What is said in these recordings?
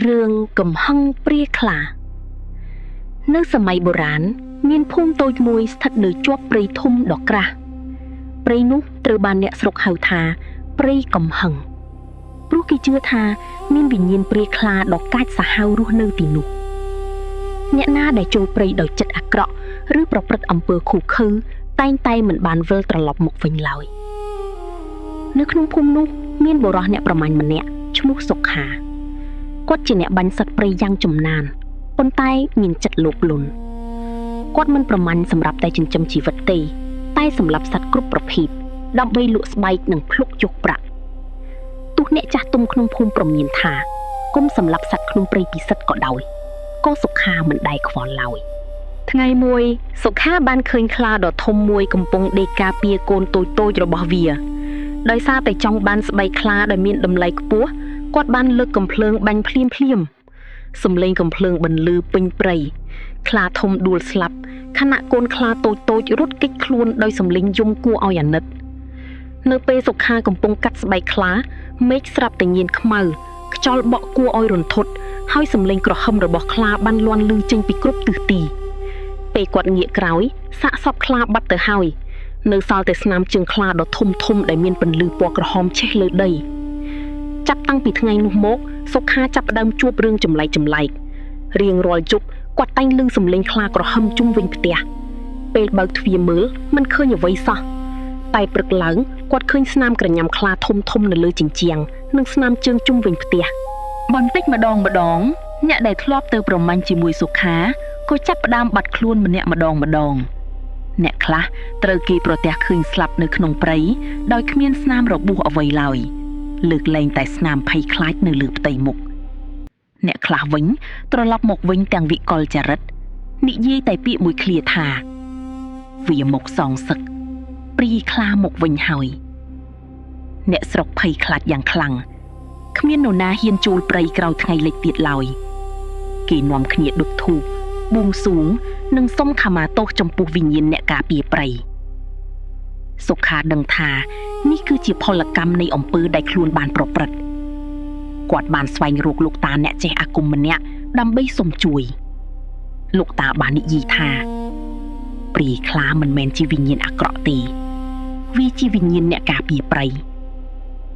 រឿងកំហឹងព្រាខ្លានៅសម័យបុរាណមានភូមិតូចមួយស្ថិតនៅជាប់ព្រៃធំដ៏ក្រាស់ព្រៃនោះត្រូវបានអ្នកស្រុកហៅថាព្រៃកំហឹងព្រោះគេជឿថាមានវិញ្ញាណព្រាខ្លាដ៏កាចសាហាវរស់នៅទីនោះអ្នកណាដែលចូលព្រៃដោយចិត្តអាក្រក់ឬប្រព្រឹត្តអំពើឃោរឃៅតែងតែមិនបានវិលត្រឡប់មកវិញឡើយនៅក្នុងភូមិនោះមានបុរសអ្នកប្រមាញ់ម្នាក់ឈ្មោះសុខាគាត់ជាអ្នកបាញ់សត្វព្រៃយ៉ាងចំណានប៉ុន្តែមានចិត្តលោភលន់គាត់មិនប្រមាញ់សម្រាប់តែចិញ្ចឹមជីវិតទេតែសម្រាប់សត្វគ្រប់ប្រភេទដើម្បីលក់ស្បែកនិងភ្លុកយកប្រាក់ទោះអ្នកចាស់ទុំក្នុងភូមិប្រមានថាគុំសម្រាប់សត្វក្នុងព្រៃពិសិដ្ឋក៏ដោយក៏សុខាមិនដែលខ្វល់ឡើយថ្ងៃមួយសុខាបានឃើញខ្លាដ៏ធំមួយកំពុងដេកការពារកូនតូចៗរបស់វាដោយសារតែចង់បានស្បែកខ្លាដែលមានតម្លៃខ្ពស់គាត់បានលើកកំភ្លើងបាញ់ភ្លាមសំឡេងកំភ្លើងបន្លឺពេញព្រៃខ្លាធំដួលស្លាប់ខណៈកូនខ្លាតូចរត់គេចខ្លួនដោយសំឡេងយំគួរឲ្យអាណិតនៅពេលសុខាកំពុងកាត់ស្បែកខ្លាមេឃស្រាប់តែញៀនខ្មៅខ្យល់បក់គួរឲ្យរន្ធត់ហើយសំឡេងក្រហមរបស់ខ្លាបានលាន់ឮចេញពីគ្រប់ទិសទីពេលគាត់ងាកក្រោយសាកសពខ្លាបាត់ទៅហើយនៅសល់តែស្នាមជើងខ្លាដ៏ធំដែលមានពន្លឺពណ៌ក្រហមឆេះលើដីចាប់តាំងពីថ្ងៃនោះមកសុខាចាប់ផ្ដើមជួបរឿងចម្លែករៀងរាល់យប់គាត់តែងឮសំឡេងខ្លាក្រហមជុំវិញផ្ទះពេលបើកទ្វារមើលមិនឃើញអ្វីសោះតែព្រឹកឡើងគាត់ឃើញស្នាមក្រញាំខ្លាធំនៅលើជញ្ជាំងនិងស្នាមជើងជុំវិញផ្ទះបន្តិចម្ដងអ្នកដែលធ្លាប់ទៅប្រមាញ់ជាមួយសុខាក៏ចាប់ផ្ដើមបាត់ខ្លួនម្នាក់ម្ដងអ្នកខ្លះត្រូវគេប្រទះឃើញស្លាប់នៅក្នុងព្រៃដោយគ្មានស្នាមរបួសអ្វីឡើយលើកលែងតែស្នាមភ័យខ្លាចនៅលើផ្ទៃមុខអ្នកខ្លះវិញត្រឡប់មកវិញទាំងវិកលចរិតនិយាយតែពាក្យមួយឃ្លាថាវាមកសងសឹកព្រីខ្លាមកវិញហើយអ្នកស្រុកភ័យខ្លាចយ៉ាងខ្លាំងគ្មាននរណាហ៊ានចូលព្រៃក្រោយថ្ងៃលិចទៀតឡើយគេនាំគ្នាដុតធូបបួងសួងនិងសុំខមាទោសចំពោះវិញ្ញាណអ្នកការពារព្រៃសុខាដឹងថានេះគឺជាផលកម្មនៃអំពើដែលខ្លួនបានប្រព្រឹត្តគាត់បានស្វែងរកលោកតាអ្នកចេះអាគមម្នាក់ដើម្បីសុំជួយលោកតាបាននិយាយថាព្រាយខ្លាមិនមែនជាវិញ្ញាណអាក្រក់ទេវាជាវិញ្ញាណអ្នកការពារព្រៃ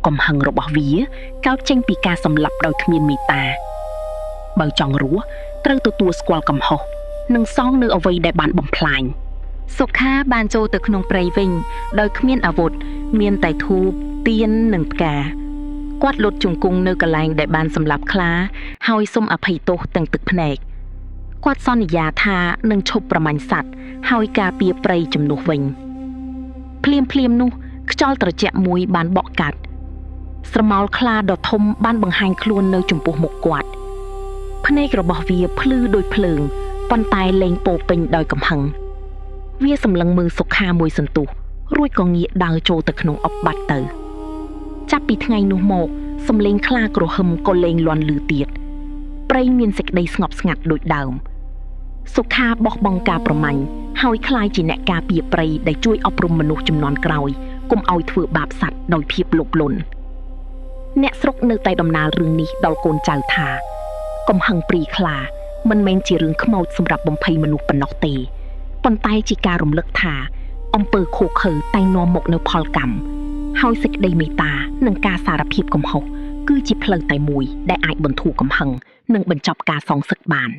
កំហឹងរបស់វាកើតចេញពីការសម្លាប់ដោយគ្មានមេត្តាបើចង់រស់ត្រូវទទួលស្គាល់កំហុសនិងសងនៅអ្វីដែលបានបំផ្លាញសុខាបានចូលទៅក្នុងព្រៃវិញដោយគ្មានអាវុធមានតែធូបទៀននិងផ្កាគាត់លុតជង្គង់នៅកន្លែងដែលបានសម្លាប់ខ្លាហើយសុំអភ័យទោសទាំងទឹកភ្នែកគាត់សន្យាថានឹងឈប់ប្រមាញ់សត្វហើយការពារព្រៃជំនួសវិញភ្លាមនោះខ្យល់ត្រជាក់មួយបានបក់កាត់ស្រមោលខ្លាដ៏ធំបានបង្ហាញខ្លួននៅចំពោះមុខគាត់ភ្នែករបស់វាភ្លឺដូចភ្លើងប៉ុន្តែលែងពោពេញដោយកំហឹងវាសម្លឹងមើលសុខាមួយសន្ទុះរួចក៏ងាកដើរចូលទៅក្នុងអុកបាត់ទៅចាប់ពីថ្ងៃនោះមកសំឡេងខ្លាក្រហមក៏លែងលាន់ឮទៀតព្រៃមានសេចក្តីស្ងប់ស្ងាត់ដូចដើមសុខាបោះបង់ការប្រមាញ់ហើយក្លាយជាអ្នកការពារព្រៃដែលជួយអប់រំមនុស្សជំនាន់ក្រោយកុំឲ្យធ្វើបាបសត្វដោយភាពលោភលន់អ្នកស្រុកនៅតែដំណាលរឿងនេះដល់កូនចៅថាកំហឹងព្រាយខ្លាមិនមែនជារឿងខ្មោចសម្រាប់បំភ័យមនុស្សប៉ុណ្ណោះទេប៉ុន្តែជាការរំលឹកថាអំពើឃោរឃៅតែងនាំមកនូវផលកម្មហើយសេចក្តីមេត្តានិងការសារភាពកំហុសគឺជាផ្លូវតែមួយដែលអាចបន្ធូរកំហឹងនិងបញ្ចប់ការសងសឹកបាន